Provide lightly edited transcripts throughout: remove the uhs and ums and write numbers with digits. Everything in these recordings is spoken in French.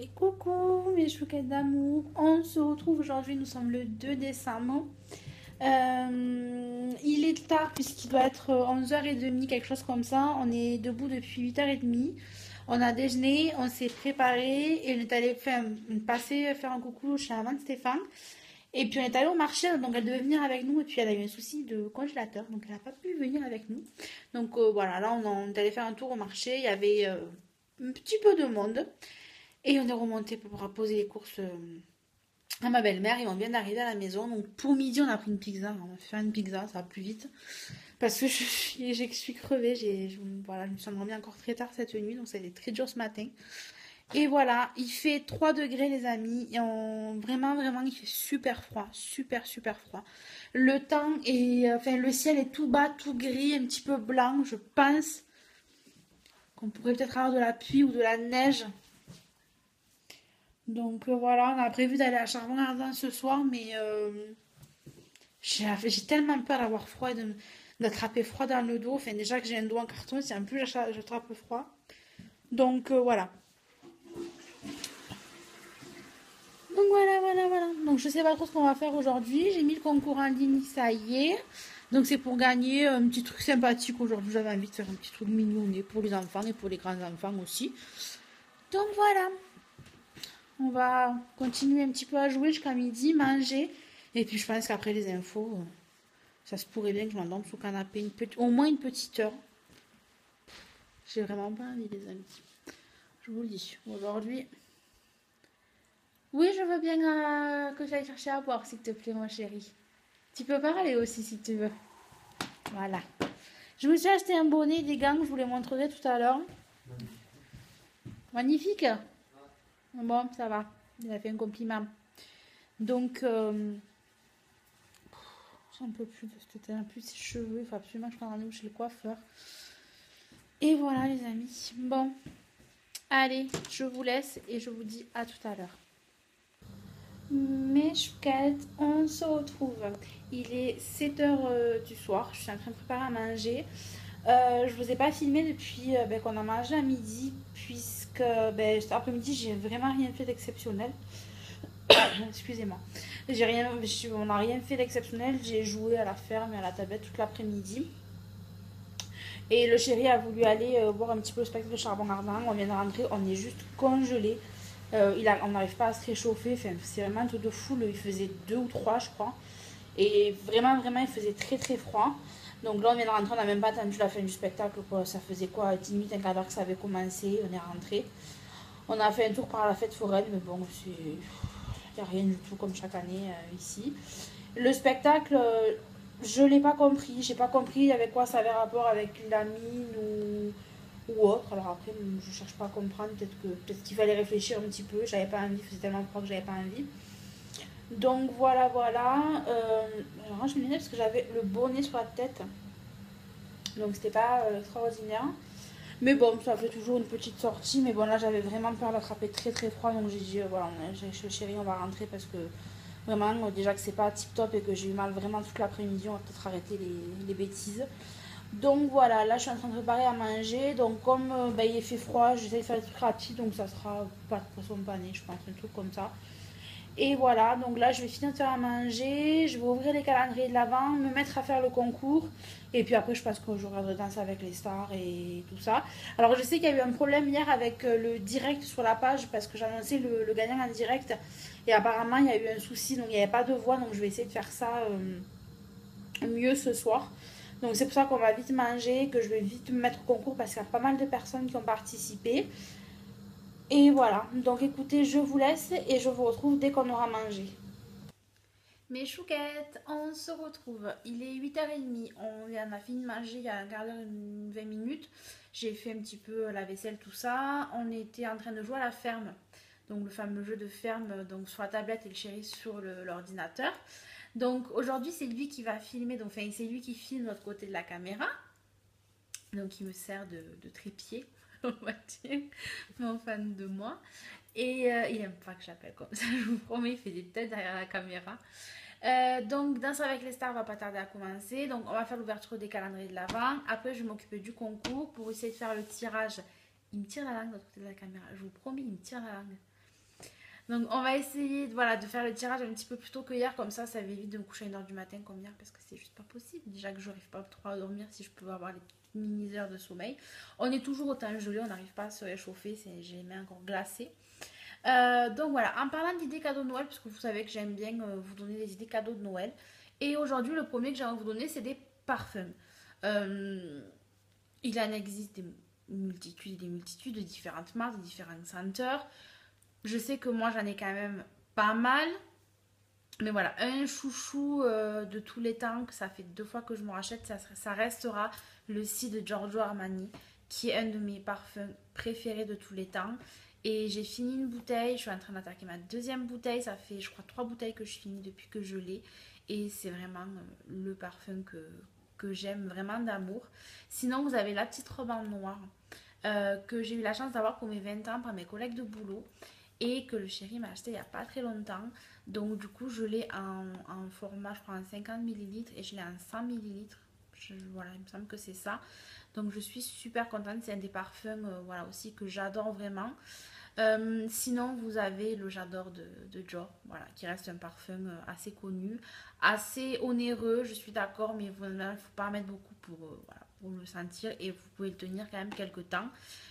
Et coucou mes chouquettes d'amour, on se retrouve aujourd'hui, nous sommes le 2 décembre. Il est tard puisqu'il doit être 11h30, quelque chose comme ça. On est debout depuis 8h30. On a déjeuné, on s'est préparé et on est allé passer faire un coucou chez la de Stéphane. Et puis on est allé au marché, donc elle devait venir avec nous et puis elle a eu un souci de congélateur, donc elle n'a pas pu venir avec nous. Donc voilà, là on est allé faire un tour au marché, il y avait un petit peu de monde. Et on est remonté pour poser les courses à ma belle-mère et on vient d'arriver à la maison. Donc pour midi, on a pris une pizza. On a fait une pizza, ça va plus vite. Parce que je suis crevée. Voilà, je me suis endormie encore très tard cette nuit. Donc ça a été très dur ce matin. Et voilà, il fait 3 degrés les amis. Et vraiment, vraiment, il fait super froid. Super, super froid. Le temps est... Enfin, le ciel est tout bas, tout gris, un petit peu blanc. Je pense qu'on pourrait peut-être avoir de la pluie ou de la neige. Donc voilà, on a prévu d'aller à Charbon Ardent ce soir, mais j'ai tellement peur d'avoir froid et d'attraper froid dans le dos. Enfin, déjà que j'ai un dos en carton, si en plus j'attrape froid. Donc voilà. Donc voilà, voilà, voilà. Donc je sais pas trop ce qu'on va faire aujourd'hui. J'ai mis le concours en ligne, ça y est. Donc c'est pour gagner un petit truc sympathique aujourd'hui. J'avais envie de faire un petit truc mignonné pour les enfants et pour les grands enfants aussi. Donc voilà. On va continuer un petit peu à jouer jusqu'à midi, manger. Et puis je pense qu'après les infos, ça se pourrait bien que je m'endorme sous le canapé au moins une petite heure. J'ai vraiment pas envie, les amis. Je vous le dis. Aujourd'hui. Oui, je veux bien que j'aille chercher à boire, s'il te plaît, mon chéri. Tu peux parler aussi si tu veux. Voilà. Je me suis acheté un bonnet, des gants, je vous les montrerai tout à l'heure. Magnifique. Bon, ça va. Il a fait un compliment. Donc, j'en peux plus de cette tête, plus ses cheveux. Il faut absolument que je prenne rendez-vous chez le coiffeur. Et voilà, les amis. Bon, allez, je vous laisse et je vous dis à tout à l'heure. Mes chouquettes, on se retrouve. Il est 7h du soir. Je suis en train de préparer à manger. Je vous ai pas filmé depuis qu'on a mangé à midi, puisque cet après-midi, j'ai vraiment rien fait d'exceptionnel. Excusez-moi. On n'a rien fait d'exceptionnel. J'ai joué à la ferme et à la tablette toute l'après-midi. Et le chéri a voulu aller voir un petit peu le spectacle de Charbon Ardent. On vient de rentrer, on est juste congelé. On n'arrive pas à se réchauffer. Enfin, c'est vraiment un truc de fou. Il faisait 2 ou 3, je crois. Et vraiment, vraiment, il faisait très très froid. Donc là, on vient de rentrer, on n'a même pas attendu la fin du spectacle. Quoi. Ça faisait quoi, 10 minutes, un quart d'heure que ça avait commencé. On est rentré. On a fait un tour par la fête foraine, mais bon, il n'y a rien du tout comme chaque année ici. Le spectacle, je l'ai pas compris. J'ai pas compris avec quoi ça avait rapport avec la mine ou autre. Alors après, je cherche pas à comprendre. Peut-être qu'il fallait réfléchir un petit peu. J'avais pas envie. C'était tellement froid que j'avais pas envie. Donc voilà, voilà. Alors je me disais parce que j'avais le bonnet sur la tête. Donc c'était pas extraordinaire. Mais bon, ça fait toujours une petite sortie. Mais bon, là j'avais vraiment peur d'attraper très très froid. Donc j'ai dit, voilà, chez le chéri, on va rentrer parce que vraiment, déjà que c'est pas tip top et que j'ai eu mal vraiment toute l'après-midi, on va peut-être arrêter les bêtises. Donc voilà, là je suis en train de préparer à manger. Donc comme il fait froid, j'essaie de faire des trucs rapides. Donc ça sera pas de poisson pané, je pense, un truc comme ça. Et voilà, donc là je vais finir de faire à manger, je vais ouvrir les calendriers de l'avant, me mettre à faire le concours. Et puis après je pense que j'aurai de danse avec les stars et tout ça. Alors je sais qu'il y a eu un problème hier avec le direct sur la page parce que j'annonçais le gagnant en direct. Et apparemment il y a eu un souci, donc il n'y avait pas de voix, donc je vais essayer de faire ça mieux ce soir. Donc c'est pour ça qu'on va vite manger, que je vais vite me mettre au concours parce qu'il y a pas mal de personnes qui ont participé. Et voilà, donc écoutez, je vous laisse et je vous retrouve dès qu'on aura mangé. Mes chouquettes, on se retrouve. Il est 8h30. On a fini de manger il y a un quart d'heure, 20 minutes. J'ai fait un petit peu la vaisselle, tout ça. On était en train de jouer à la ferme. Donc le fameux jeu de ferme donc sur la tablette et le chéri sur l'ordinateur. Donc aujourd'hui, c'est lui qui va filmer. Donc enfin, c'est lui qui filme de l'autre côté de la caméra. Donc il me sert de trépied, on va dire. Mon fan de moi. Et il aime pas que je l'appelle comme ça, je vous promets, il fait des têtes derrière la caméra. Donc, Danse avec les stars va pas tarder à commencer. Donc, on va faire l'ouverture des calendriers de l'avant. Après, je vais m'occuper du concours pour essayer de faire le tirage. Il me tire la langue de l'autre côté de la caméra. Je vous promets, il me tire la langue. Donc on va essayer voilà, de faire le tirage un petit peu plus tôt que hier, comme ça m'évite de me coucher à 1h du matin comme hier, parce que c'est juste pas possible. Déjà que je n'arrive pas trop à dormir si je peux avoir les petites mini-heures de sommeil. On est toujours au temps gelé, on n'arrive pas à se réchauffer, j'ai les mains encore glacées. Donc voilà, en parlant d'idées cadeaux de Noël, parce que vous savez que j'aime bien vous donner des idées cadeaux de Noël. Et aujourd'hui, le premier que j'ai envie de vous donner, c'est des parfums. Euh, il en existe des multitudes de différentes marques, de différentes senteurs. Je sais que moi, j'en ai quand même pas mal. Mais voilà, un chouchou de tous les temps, que ça fait 2 fois que je me rachète, ça restera le Si de Giorgio Armani, qui est un de mes parfums préférés de tous les temps. Et j'ai fini une bouteille, je suis en train d'attaquer ma deuxième bouteille. Ça fait, je crois, 3 bouteilles que je finis depuis que je l'ai. Et c'est vraiment le parfum que j'aime vraiment d'amour. Sinon, vous avez la petite robe en noir que j'ai eu la chance d'avoir pour mes 20 ans par mes collègues de boulot et que le chéri m'a acheté il n'y a pas très longtemps. Donc du coup, je l'ai en format, je crois, en 50 millilitres et je l'ai en 100 millilitres. Voilà, il me semble que c'est ça. Donc je suis super contente. C'est un des parfums voilà, aussi que j'adore vraiment. Sinon, vous avez le J'adore de Dior, voilà, qui reste un parfum assez connu, assez onéreux, je suis d'accord, mais il ne faut pas en mettre beaucoup voilà, pour le sentir et vous pouvez le tenir quand même quelques temps.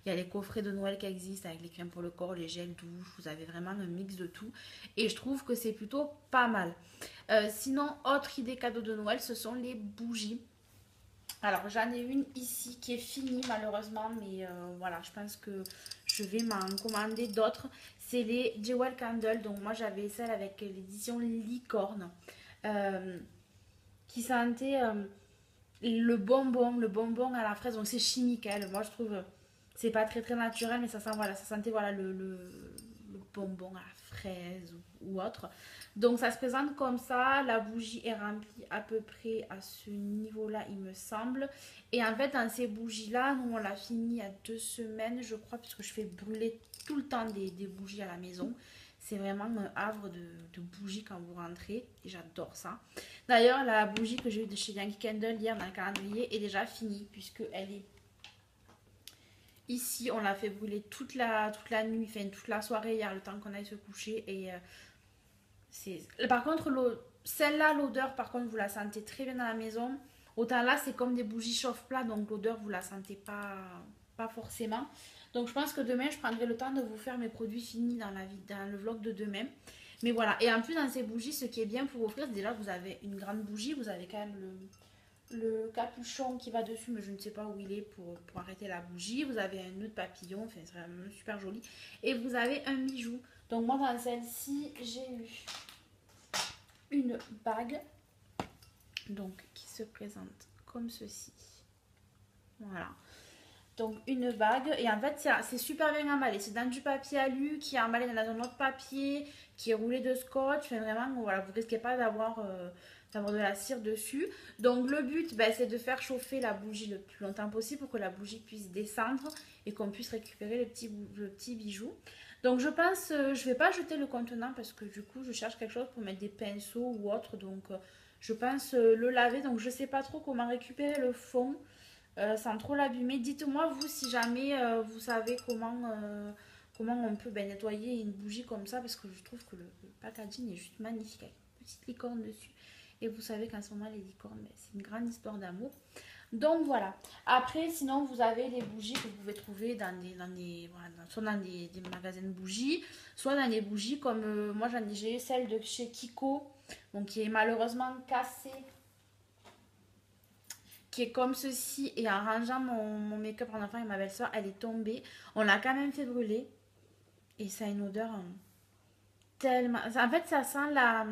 Il y a les coffrets de Noël qui existent avec les crèmes pour le corps, les gels douche, vous avez vraiment un mix de tout et je trouve que c'est plutôt pas mal. Sinon, autre idée cadeau de Noël, ce sont les bougies. Alors j'en ai une ici qui est finie malheureusement, mais voilà, je pense que je vais m'en commander d'autres. C'est les Jewel Candle, donc moi j'avais celle avec l'édition Licorne, euh, qui sentait le bonbon à la fraise, donc c'est chimique, hein, moi je trouve, c'est pas très très naturel, mais ça sent, voilà, ça sentait voilà, le bonbon à la fraise ou autre. Donc ça se présente comme ça, la bougie est remplie à peu près à ce niveau-là, il me semble. Et en fait, dans ces bougies-là, nous on l'a fini il y a 2 semaines, je crois, puisque je fais brûler tout le temps des bougies à la maison. C'est vraiment un havre de bougies quand vous rentrez. Et j'adore ça. D'ailleurs, la bougie que j'ai eue de chez Yankee Candle hier dans le calendrier est déjà finie, puisqu'elle est ici. On l'a fait brûler toute la nuit, enfin toute la soirée hier, le temps qu'on aille se coucher. Et par contre, celle-là, l'odeur, par contre, vous la sentez très bien dans la maison. Autant là, c'est comme des bougies chauffe-plat, donc l'odeur, vous la sentez pas forcément. Donc je pense que demain, je prendrai le temps de vous faire mes produits finis dans le vlog de demain. Mais voilà, et en plus dans ces bougies, ce qui est bien pour offrir, c'est déjà que vous avez une grande bougie, vous avez quand même le capuchon qui va dessus, mais je ne sais pas où il est pour arrêter la bougie. Vous avez un nœud de papillon, enfin c'est vraiment super joli. Et vous avez un bijou. Donc moi dans celle-ci, j'ai eu une bague, donc qui se présente comme ceci. Voilà. Donc une bague, et en fait c'est super bien emballé, c'est dans du papier alu qui est emballé dans un autre papier qui est roulé de scotch, enfin, vraiment voilà, vous risquez pas d'avoir de la cire dessus. Donc le but ben, c'est de faire chauffer la bougie le plus longtemps possible pour que la bougie puisse descendre et qu'on puisse récupérer le petit bijou. Donc je pense, je vais pas jeter le contenant parce que du coup je cherche quelque chose pour mettre des pinceaux ou autre, donc je pense le laver, donc je sais pas trop comment récupérer le fond sans trop l'abîmer. Dites-moi vous si jamais vous savez comment on peut ben, nettoyer une bougie comme ça, parce que je trouve que le packaging est juste magnifique avec une petite licorne dessus. Et vous savez qu'en ce moment les licornes, ben, c'est une grande histoire d'amour. Donc voilà. Après, sinon, vous avez les bougies que vous pouvez trouver voilà, soit dans des magasins de bougies, soit dans des bougies comme moi j'ai celle de chez Kiko, donc qui est malheureusement cassée, qui est comme ceci, et en rangeant mon make-up en enfant et ma belle-soeur, elle est tombée. On l'a quand même fait brûler et ça a une odeur tellement. En fait, ça sent la.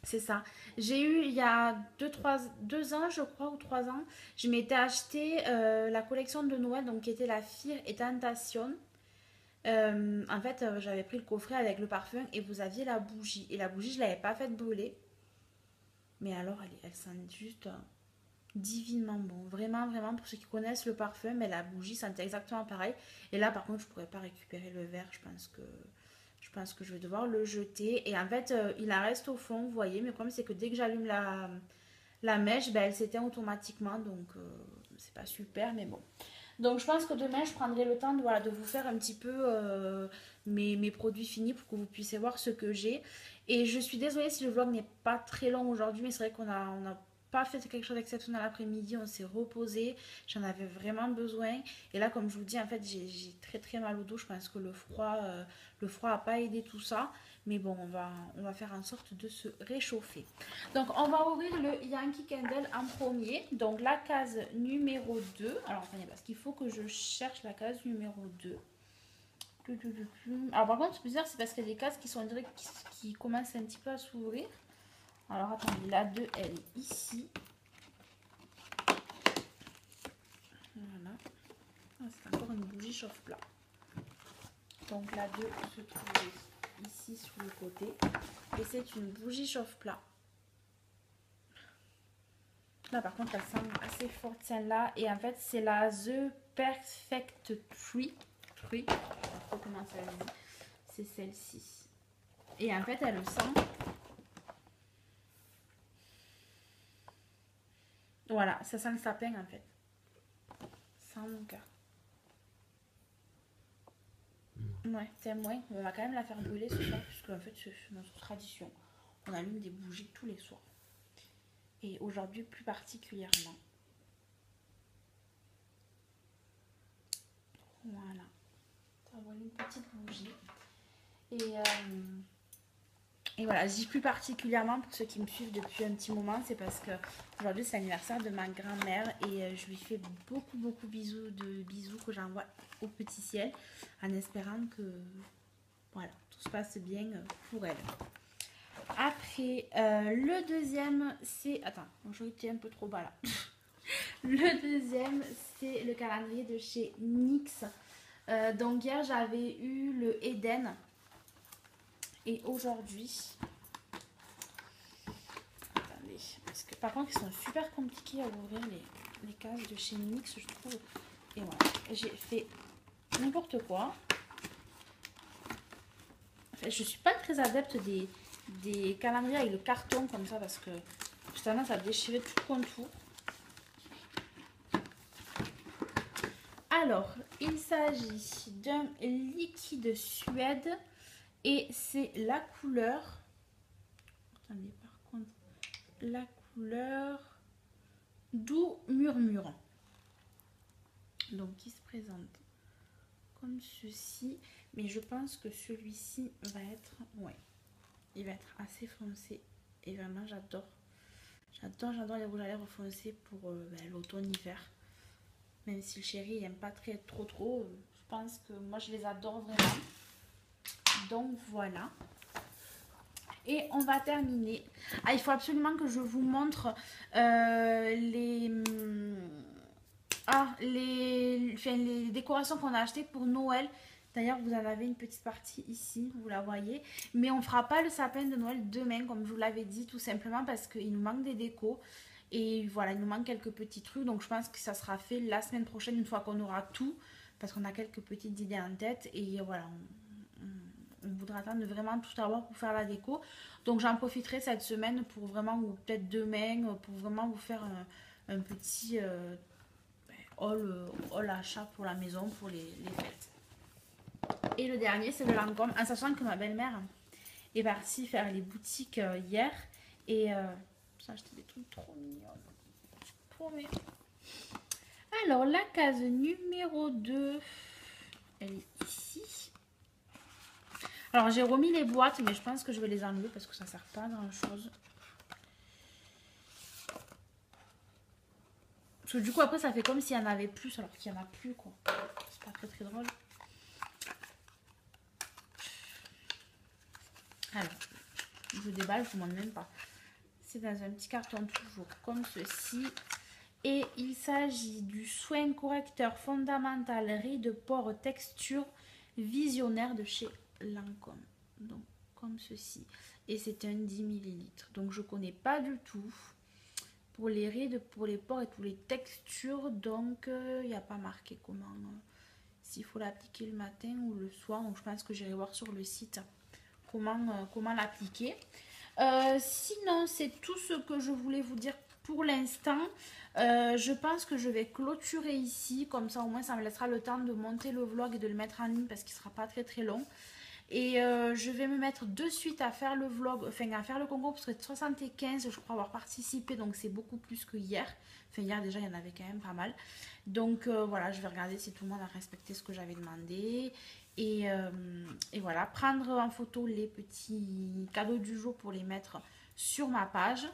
C'est ça. J'ai eu il y a 2 ans, je crois, ou 3 ans, je m'étais acheté la collection de Noël, donc qui était la Fear et Tentation. En fait, j'avais pris le coffret avec le parfum et vous aviez la bougie. Et la bougie, je ne l'avais pas faite brûler. Mais alors, elle sent juste divinement bon. Vraiment, vraiment, pour ceux qui connaissent le parfum, mais la bougie sentait exactement pareil. Et là, par contre, je ne pourrais pas récupérer le verre. Je pense que je vais devoir le jeter. Et en fait, il en reste au fond, vous voyez. Mais le problème, c'est que dès que j'allume la mèche, ben, elle s'éteint automatiquement. Donc, c'est pas super, mais bon. Donc, je pense que demain, je prendrai le temps de, voilà, de vous faire un petit peu mes produits finis pour que vous puissiez voir ce que j'ai. Et je suis désolée si le vlog n'est pas très long aujourd'hui, mais c'est vrai on a pas fait quelque chose d'exceptionnel l'après-midi, on s'est reposé, j'en avais vraiment besoin. Et là, comme je vous dis, en fait, j'ai très très mal au dos. Je pense que le froid a pas aidé tout ça. Mais bon, on va faire en sorte de se réchauffer. Donc, on va ouvrir le Yankee Candle en premier. Donc, la case numéro 2. Alors, attendez, parce qu'il faut que je cherche la case numéro 2. Alors, par contre, c'est bizarre, c'est parce qu'il y a des cases qui sont qui commencent un petit peu à s'ouvrir. Alors attendez, la 2 elle est ici. Voilà. Ah, c'est encore une bougie chauffe-plat. Donc la 2 se trouve ici sur le côté. Et c'est une bougie chauffe-plat. Là par contre elle semble assez forte celle-là. Et en fait c'est la The Perfect Tree. Je sais pas comment ça se dit. C'est celle-ci. Et en fait elle sent... Voilà, ça sent le sapin en fait. Sans mon cœur. Ouais, c'est moins. On va quand même la faire brûler ce soir, puisque en fait c'est notre tradition. On allume des bougies tous les soirs. Et aujourd'hui plus particulièrement. Voilà. On va brûler une petite bougie. Et voilà, je dis plus particulièrement pour ceux qui me suivent depuis un petit moment, c'est parce que aujourd'hui c'est l'anniversaire de ma grand-mère et je lui fais beaucoup bisous que j'envoie au petit ciel en espérant que voilà, tout se passe bien pour elle. Après, le deuxième c'est... Attends, je été un peu trop bas là. Le deuxième c'est le calendrier de chez NYX. Donc hier j'avais eu le Eden. Et aujourd'hui, attendez, parce que par contre ils sont super compliqués à ouvrir les cases de chez NYX je trouve. Et voilà, j'ai fait n'importe quoi. Enfin, je suis pas très adepte des calendriers avec le carton comme ça parce que j'ai tendance à déchirer tout le contour. Alors, il s'agit d'un liquide Suède. Et c'est la couleur, attendez par contre, la couleur Doux Murmure. Donc qui se présente comme ceci. Mais je pense que celui-ci va être, ouais, il va être assez foncé. Et vraiment j'adore. J'adore les rouges à lèvres foncés pour l'automne-hiver. Même si le chéri il n'aime pas trop. Je pense que moi je les adore vraiment. Donc voilà. Et on va terminer. Ah, il faut absolument que je vous montre les décorations qu'on a achetées pour Noël. D'ailleurs, vous en avez une petite partie ici, vous la voyez. Mais on ne fera pas le sapin de Noël demain, comme je vous l'avais dit, tout simplement parce qu'il nous manque des décos. Et voilà, il nous manque quelques petits trucs. Donc je pense que ça sera fait la semaine prochaine, une fois qu'on aura tout. Parce qu'on a quelques petites idées en tête. Et voilà, on voudra attendre de vraiment tout avoir pour faire la déco. Donc j'en profiterai cette semaine pour vraiment, ou peut-être demain, pour vraiment vous faire un petit haul achat pour la maison, pour les fêtes. Et le dernier, c'est le Lancôme, en sachant que ma belle-mère est partie faire les boutiques hier. Et j'ai acheté des trucs trop mignons. Je promets. Alors, la case numéro 2, elle est ici. Alors j'ai remis les boîtes, mais je pense que je vais les enlever parce que ça ne sert pas à grand chose. Parce que du coup après ça fait comme s'il y en avait plus alors qu'il n'y en a plus quoi. C'est pas très drôle. Alors, je déballe, je vous montre même pas. C'est dans un petit carton toujours comme ceci. Et il s'agit du soin correcteur fondamental riz de porc texture visionnaire de chez Lancôme. Donc comme ceci. Et c'est un 10 ml. Donc je connais pas du tout. Pour les rides, pour les pores et toutes les textures. Donc il n'y a pas marqué comment. S'il faut l'appliquer le matin ou le soir. Donc je pense que j'irai voir sur le site comment l'appliquer. Sinon c'est tout ce que je voulais vous dire pour l'instant, je pense que je vais clôturer ici. Comme ça, au moins, ça me laissera le temps de monter le vlog et de le mettre en ligne parce qu'il ne sera pas très très long. Et je vais me mettre de suite à faire le vlog, enfin à faire le concours parce que 75, je crois avoir participé, donc c'est beaucoup plus que hier. Enfin hier déjà il y en avait quand même pas mal. Donc voilà, je vais regarder si tout le monde a respecté ce que j'avais demandé. Et voilà, prendre en photo les petits cadeaux du jour pour les mettre sur ma page.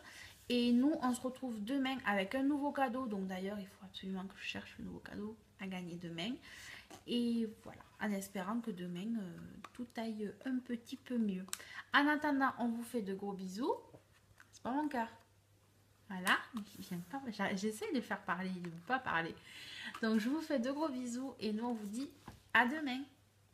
Et nous, on se retrouve demain avec un nouveau cadeau. Donc d'ailleurs, il faut absolument que je cherche le nouveau cadeau à gagner demain. Et voilà, en espérant que demain, tout aille un petit peu mieux. En attendant, on vous fait de gros bisous. C'est pas mon cœur. Voilà, j'essaie de faire parler, il ne veut pas parler. Donc je vous fais de gros bisous et nous on vous dit à demain.